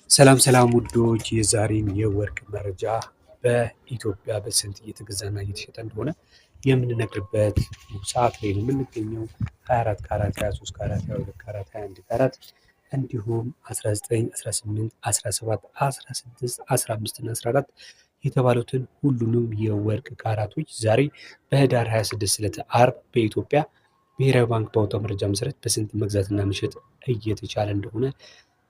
ሰላም ሰላም ውዶች፣ የዛሬን የወርቅ መረጃ በኢትዮጵያ በስንት እየተገዛና እየተሸጠ እንደሆነ የምንነግርበት ሰዓት ላይ ነው የምንገኘው። 24 ካራት፣ 23 ካራት፣ 22 ካራት፣ 21 ካራት እንዲሁም 19፣ 18፣ 17፣ 16፣ 15 እና 14 የተባሉትን ሁሉንም የወርቅ ካራቶች ዛሬ በህዳር 26 ዕለተ ዓርብ በኢትዮጵያ ብሔራዊ ባንክ ባወጣው መረጃ መሰረት በስንት መግዛትና መሸጥ እየተቻለ እንደሆነ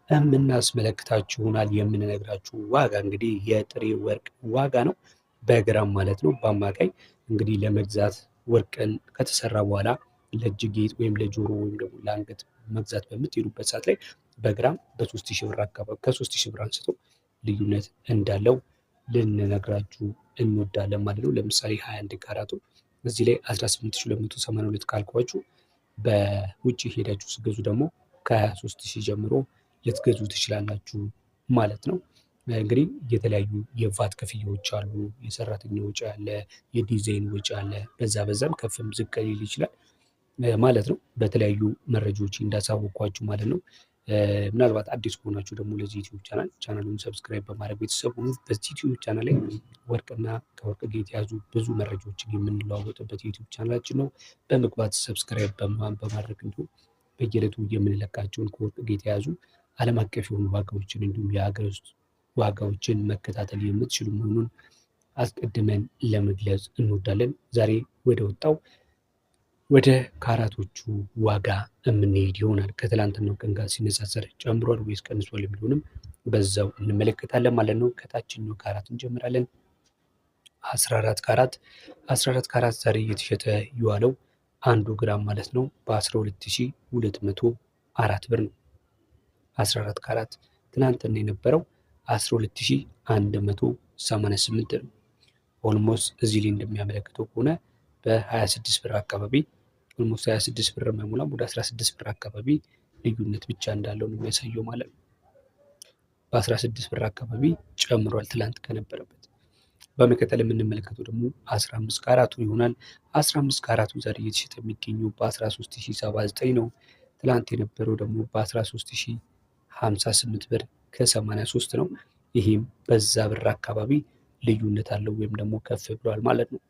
የምናስመለክታችሁናል። የምንነግራችሁ ዋጋ እንግዲህ የጥሬ ወርቅ ዋጋ ነው፣ በግራም ማለት ነው። በአማካይ እንግዲህ ለመግዛት ወርቅን ከተሰራ በኋላ ለእጅ ጌጥ ወይም ለጆሮ ወይም ደግሞ ለአንገት መግዛት በምትሄዱበት ሰዓት ላይ በግራም በ3000 ብር አካባቢ ከ3000 ብር አንስቶ ልዩነት እንዳለው ልንነግራችሁ እንወዳለን ማለት ነው። ለምሳሌ 21 ካራቱ እዚህ ላይ 18282 ካልኳችሁ በውጭ ሄዳችሁ ስገዙ ደግሞ ከ23000 ጀምሮ ልትገዙ ትችላላችሁ ማለት ነው። እንግዲህ የተለያዩ የቫት ክፍያዎች አሉ፣ የሰራተኛ ወጪ አለ፣ የዲዛይን ወጪ አለ። በዛም ከፍም ዝቅ ሊል ይችላል ማለት ነው። በተለያዩ መረጃዎች እንዳሳወቅኳችሁ ማለት ነው። ምናልባት አዲስ ከሆናችሁ ደግሞ ለዚህ ዩቲዩብ ቻናሉን ሰብስክራይብ በማድረግ ቤተሰብ ሁኑ። በዚህ ዩቲዩብ ቻናል ላይ ወርቅና ከወርቅ ጋር የተያዙ ብዙ መረጃዎችን የምንለዋወጥበት ዩቲዩብ ቻናላችን ነው። በመግባት ሰብስክራይብ በማድረግ እንዲሁም በየዕለቱ የምንለቃቸውን ከወርቅ ጋር የተያዙ ዓለም አቀፍ የሆኑ ዋጋዎችን እንዲሁም የሀገር ውስጥ ዋጋዎችን መከታተል የምትችሉ መሆኑን አስቀድመን ለመግለጽ እንወዳለን። ዛሬ ወደ ወጣው ወደ ካራቶቹ ዋጋ የምንሄድ ይሆናል። ከትላንትናው ቀን ጋር ሲነጻጸር ጨምሯል ወይስ ቀንሷል የሚለውንም በዛው እንመለከታለን ማለት ነው። ከታችኛው ካራት እንጀምራለን። 14 ካራት ዛሬ እየተሸጠ የዋለው 1 ግራም ማለት ነው በ12204 ብር ነው። 14 ካራት ትናንትና የነበረው 12188 ነው። ኦልሞስት እዚህ ላይ እንደሚያመለክተው ከሆነ በ26 ብር አካባቢ ኦልሞስት 26 ብር የማይሞላም ወደ 16 ብር አካባቢ ልዩነት ብቻ እንዳለው ነው የሚያሳየው ማለት ነው። በ16 ብር አካባቢ ጨምሯል ትላንት ከነበረበት። በመቀጠል የምንመለከተው ደግሞ 15 ካራቱ ይሆናል። 15 ካራቱ ዛሬ እየተሸጠ የሚገኘው በ13079 ነው። ትላንት የነበረው ደግሞ በ13058 ብር ከ83 ነው። ይህም በዛ ብር አካባቢ ልዩነት አለው ወይም ደግሞ ከፍ ብሏል ማለት ነው።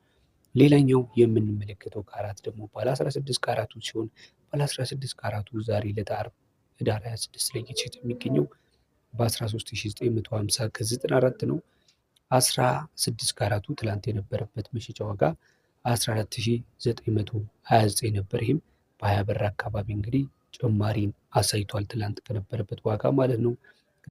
ሌላኛው የምንመለከተው ካራት ደግሞ ባለ 16 ካራቱ ሲሆን ባለ 16 ካራቱ ዛሬ ዕለተ ዓርብ ህዳር 26 ላይ እየተሸጠ የሚገኘው በ13950 ከ94 ነው። 16 ካራቱ ትላንት የነበረበት መሸጫ ዋጋ 14929 ነበር። ይህም በ20 ብር አካባቢ እንግዲህ ጭማሪን አሳይቷል ትላንት ከነበረበት ዋጋ ማለት ነው።